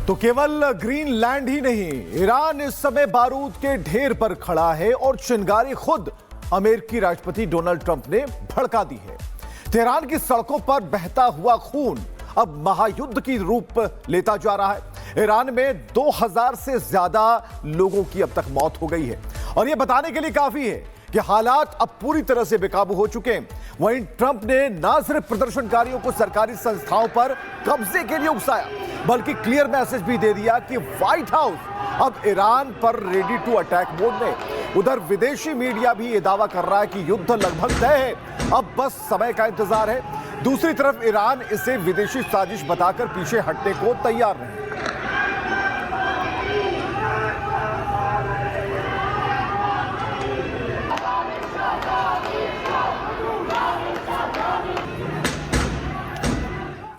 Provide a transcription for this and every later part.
तो केवल ग्रीनलैंड ही नहीं, ईरान इस समय बारूद के ढेर पर खड़ा है और चिंगारी खुद अमेरिकी राष्ट्रपति डोनाल्ड ट्रंप ने भड़का दी है। तेहरान की सड़कों पर बहता हुआ खून अब महायुद्ध की रूप लेता जा रहा है। ईरान में 2000 से ज्यादा लोगों की अब तक मौत हो गई है और यह बताने के लिए काफी है कि हालात अब पूरी तरह से बेकाबू हो चुके हैं। वहीं ट्रंप ने न सिर्फ प्रदर्शनकारियों को सरकारी संस्थाओं पर कब्जे के लिए उकसाया, बल्कि क्लियर मैसेज भी दे दिया कि व्हाइट हाउस अब ईरान पर रेडी टू अटैक मोड में। उधर विदेशी मीडिया भी यह दावा कर रहा है कि युद्ध लगभग तय है, अब बस समय का इंतजार है। दूसरी तरफ ईरान इसे विदेशी साजिश बताकर पीछे हटने को तैयार नहीं।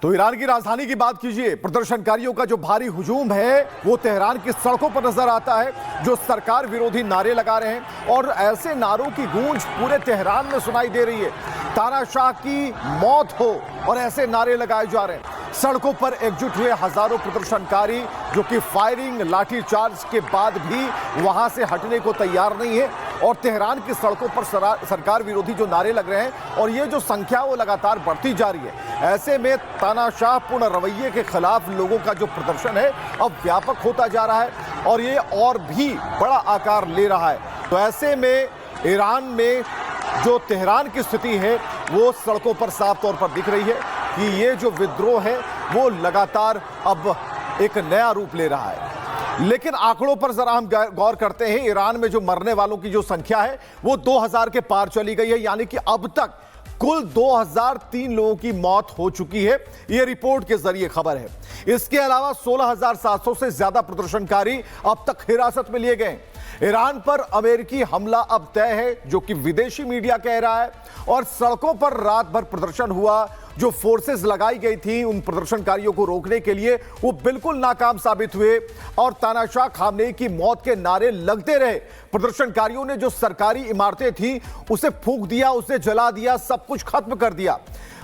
तो ईरान की राजधानी की बात कीजिए। प्रदर्शनकारियों का जो भारी हुजूम है वो तेहरान की सड़कों पर नजर आता है, जो सरकार विरोधी नारे लगा रहे हैं और ऐसे नारों की गूंज पूरे तेहरान में सुनाई दे रही है। तानाशाह की मौत हो और ऐसे नारे लगाए जा रहे हैं। सड़कों पर एकजुट हुए हजारों प्रदर्शनकारी जो कि फायरिंग, लाठीचार्ज के बाद भी वहां से हटने को तैयार नहीं है और तेहरान की सड़कों पर सरकार विरोधी जो नारे लग रहे हैं और ये जो संख्या वो लगातार बढ़ती जा रही है। ऐसे में तानाशाहपूर्ण रवैये के खिलाफ लोगों का जो प्रदर्शन है अब व्यापक होता जा रहा है और ये और भी बड़ा आकार ले रहा है। तो ऐसे में ईरान में जो तेहरान की स्थिति है वो सड़कों पर साफ तौर पर दिख रही है कि ये जो विद्रोह है वो लगातार अब एक नया रूप ले रहा है। लेकिन आंकड़ों पर जरा हम गौर करते हैं। ईरान में जो मरने वालों की जो संख्या है वो 2000 के पार चली गई है, यानी कि अब तक कुल 2003 लोगों की मौत हो चुकी है। यह रिपोर्ट के जरिए खबर है। इसके अलावा 16700 से ज्यादा प्रदर्शनकारी अब तक हिरासत में लिए गए। ईरान पर अमेरिकी हमला अब तय है, जो कि विदेशी मीडिया कह रहा है, और सड़कों पर रात भर प्रदर्शन हुआ। जो फोर्सेस लगाई गई थी उन प्रदर्शनकारियों को रोकने के लिए वो बिल्कुल नाकाम साबित हुए और तानाशाह खामनेई की मौत के नारे लगते रहे। प्रदर्शनकारियों ने जो सरकारी इमारतें थी उसे फूंक दिया, उसे जला दिया, सब कुछ खत्म कर दिया।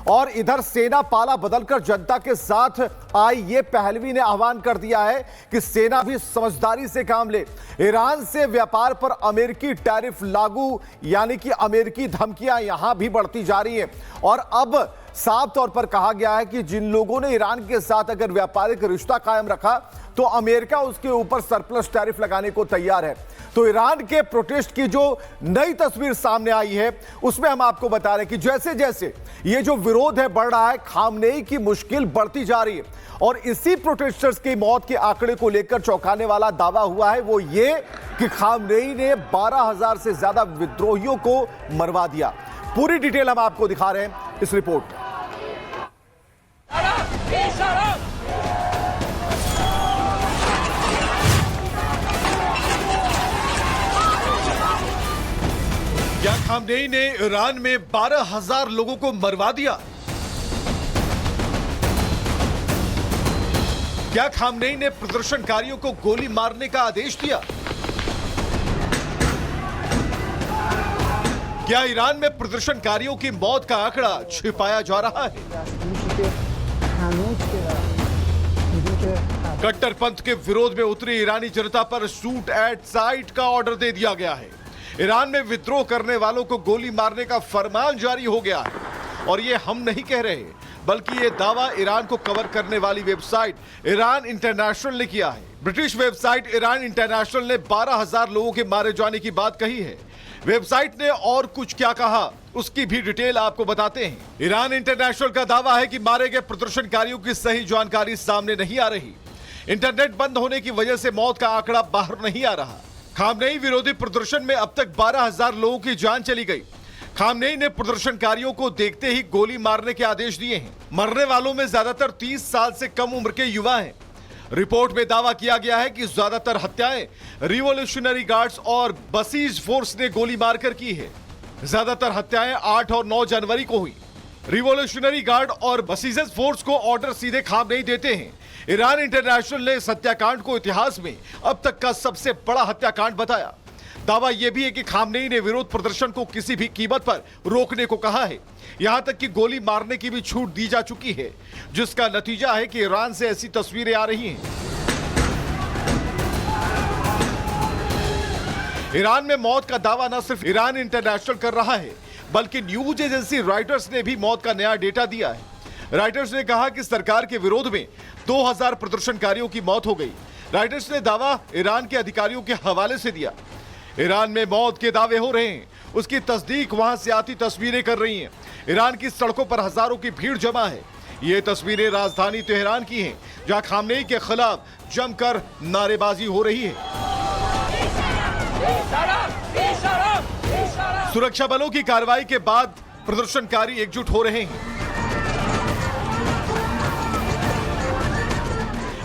और इधर सेना पाला बदलकर जनता के साथ आई, ये पहलवी ने आह्वान कर दिया है कि सेना भी समझदारी से काम ले। ईरान से व्यापार पर अमेरिकी टैरिफ लागू, यानी कि अमेरिकी धमकियां यहां भी बढ़ती जा रही हैं और अब साफ तौर पर कहा गया है कि जिन लोगों ने ईरान के साथ अगर व्यापारिक रिश्ता कायम रखा तो अमेरिका उसके ऊपर सरप्लस टैरिफ लगाने को तैयार है। तो ईरान के प्रोटेस्ट की जो नई तस्वीर सामने आई है उसमें हम आपको बता रहे हैं कि जैसे जैसे ये जो विरोध है बढ़ रहा है, खामनेई की मुश्किल बढ़ती जा रही है और इसी प्रोटेस्टर्स की मौत के आंकड़े को लेकर चौंकाने वाला दावा हुआ है वो ये कि खामनेई ने 12000 से ज्यादा विद्रोहियों को मरवा दिया। पूरी डिटेल हम आपको दिखा रहे हैं इस रिपोर्ट में। क्या खामनेई ने ईरान में 12000 लोगों को मरवा दिया? क्या खामनेई ने प्रदर्शनकारियों को गोली मारने का आदेश दिया? क्या ईरान में प्रदर्शनकारियों की मौत का आंकड़ा छिपाया जा रहा है? कट्टरपंथ के विरोध में उतरी ईरानी जनता पर शूट एट साइट का ऑर्डर दे दिया गया है। ईरान में विद्रोह करने वालों को गोली मारने का फरमान जारी हो गया है और ये हम नहीं कह रहे बल्कि ये दावा ईरान को कवर करने वाली वेबसाइट ईरान इंटरनेशनल ने किया है। ब्रिटिश वेबसाइट ईरान इंटरनेशनल ने 12000 लोगों के मारे जाने की बात कही है। वेबसाइट ने और कुछ क्या कहा उसकी भी डिटेल आपको बताते हैं। ईरान इंटरनेशनल का दावा है कि मारे गए प्रदर्शनकारियों की सही जानकारी सामने नहीं आ रही। इंटरनेट बंद होने की वजह से मौत का आंकड़ा बाहर नहीं आ रहा। खामनेई विरोधी प्रदर्शन में अब तक 12000 लोगों की जान चली गई। खामनेई ने प्रदर्शनकारियों को देखते ही गोली मारने के आदेश दिए हैं। मरने वालों में ज्यादातर 30 साल से कम उम्र के युवा हैं। रिपोर्ट में दावा किया गया है कि ज्यादातर हत्याएं रिवॉल्यूशनरी गार्ड्स और बसीज फोर्स ने गोली मारकर की है। ज्यादातर हत्याएं 8 और 9 जनवरी को हुई। रिवॉल्यूशनरी गार्ड और बसीज फोर्स को ऑर्डर सीधे खामनेई देते हैं। ईरान इंटरनेशनल ने इस हत्याकांड को इतिहास में अब तक का सबसे बड़ा हत्याकांड बताया। दावा यह भी है कि खामनेई ने विरोध प्रदर्शन को किसी भी कीमत पर रोकने को कहा है। यहां तक कि गोली मारने की भी छूट दी जा चुकी है, जिसका नतीजा है कि ईरान से ऐसी तस्वीरें आ रही हैं। ईरान में मौत का दावा न सिर्फ ईरान इंटरनेशनल कर रहा है, बल्कि न्यूज एजेंसी रॉयटर्स ने भी मौत का नया डेटा दिया है। रॉयटर्स ने कहा कि सरकार के विरोध में 2000 प्रदर्शनकारियों की मौत हो गई। रॉयटर्स ने दावा ईरान के अधिकारियों के हवाले से दिया। ईरान में मौत के दावे हो रहे हैं, उसकी तस्दीक वहां से आती तस्वीरें कर रही हैं। ईरान की सड़कों पर हजारों की भीड़ जमा है। ये तस्वीरें राजधानी तेहरान की हैं, जहां खामनेई के खिलाफ जमकर नारेबाजी हो रही है। सुरक्षा बलों की कार्रवाई के बाद प्रदर्शनकारी एकजुट हो रहे हैं।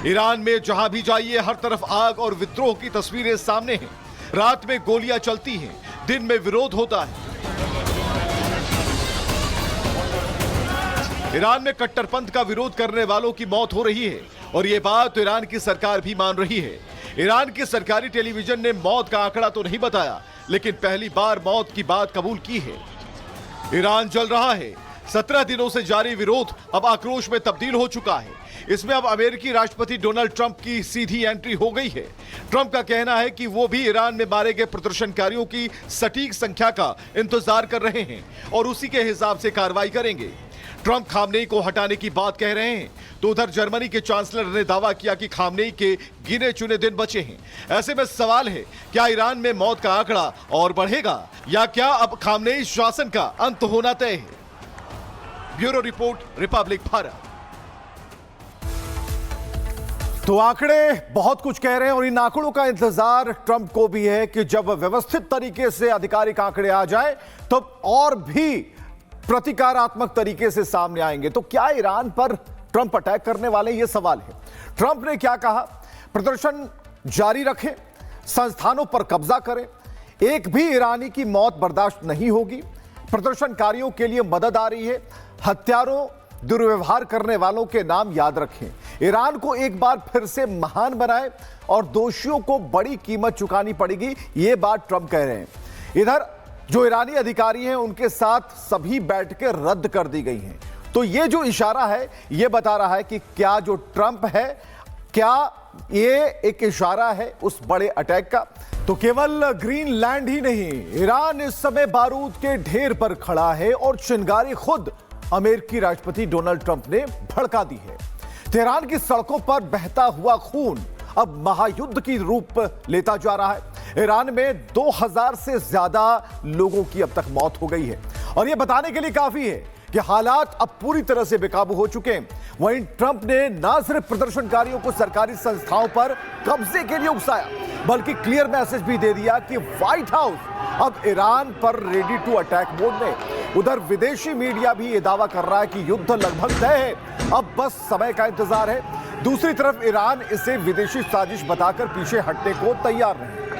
ईरान में जहां भी जाइए हर तरफ आग और विद्रोह की तस्वीरें सामने हैं। रात में गोलियां चलती हैं, दिन में विरोध होता है। ईरान में कट्टरपंथ का विरोध करने वालों की मौत हो रही है और यह बात ईरान की सरकार भी मान रही है। ईरान की सरकारी टेलीविजन ने मौत का आंकड़ा तो नहीं बताया, लेकिन पहली बार मौत की बात कबूल की है। ईरान जल रहा है। 17 दिनों से जारी विरोध अब आक्रोश में तब्दील हो चुका है। इसमें अब अमेरिकी राष्ट्रपति डोनाल्ड ट्रंप की सीधी एंट्री हो गई है। ट्रंप का कहना है कि वो भी ईरान में मारे गए प्रदर्शनकारियों की सटीक संख्या का इंतजार कर रहे हैं और उसी के हिसाब से कार्रवाई करेंगे। ट्रंप खामनेई को हटाने की बात कह रहे हैं, तो उधर जर्मनी के चांसलर ने दावा किया कि खामनेई के गिने चुने दिन बचे हैं। ऐसे में सवाल है, क्या ईरान में मौत का आंकड़ा और बढ़ेगा या क्या अब खामनेई शासन का अंत होना तय है? Bureau report, Republic Bharat. तो आंकड़े बहुत कुछ कह रहे हैं और इन आंकड़ों का इंतजार ट्रंप को भी है कि जब व्यवस्थित तरीके से आधिकारिक आंकड़े आ जाए तो और भी प्रतिकारात्मक तरीके से सामने आएंगे। तो क्या ईरान पर ट्रंप अटैक करने वाले, यह सवाल है। ट्रंप ने क्या कहा? प्रदर्शन जारी रखें, संस्थानों पर कब्जा करें, एक भी ईरानी की मौत बर्दाश्त नहीं होगी, प्रदर्शनकारियों के लिए मदद आ रही है, हत्यारों दुर्व्यवहार करने वालों के नाम याद रखें, ईरान को एक बार फिर से महान बनाएं और दोषियों को बड़ी कीमत चुकानी पड़ेगी, यह बात ट्रंप कह रहे हैं। इधर जो ईरानी अधिकारी हैं उनके साथ सभी बैठकें रद्द कर दी गई हैं। तो यह जो इशारा है यह बता रहा है कि क्या जो ट्रंप है, क्या ये एक इशारा है उस बड़े अटैक का? तो केवल ग्रीनलैंड ही नहीं, ईरान इस समय बारूद के ढेर पर खड़ा है और चिंगारी खुद अमेरिकी राष्ट्रपति डोनाल्ड ट्रंप ने भड़का दी है। तेहरान की सड़कों पर बहता हुआ खून अब महायुद्ध की रूप लेता जा रहा है। ईरान में 2000 से ज्यादा लोगों की अब तक मौत हो गई है और यह बताने के लिए काफी है कि हालात अब पूरी तरह से बेकाबू हो चुके हैं। वहीं ट्रंप ने न सिर्फ प्रदर्शनकारियों को सरकारी संस्थाओं पर कब्जे के लिए उकसाया, बल्कि क्लियर मैसेज भी दे दिया कि व्हाइट हाउस अब ईरान पर रेडी टू अटैक मोड में। उधर विदेशी मीडिया भी यह दावा कर रहा है कि युद्ध लगभग तय है, अब बस समय का इंतजार है। दूसरी तरफ ईरान इसे विदेशी साजिश बताकर पीछे हटने को तैयार नहीं।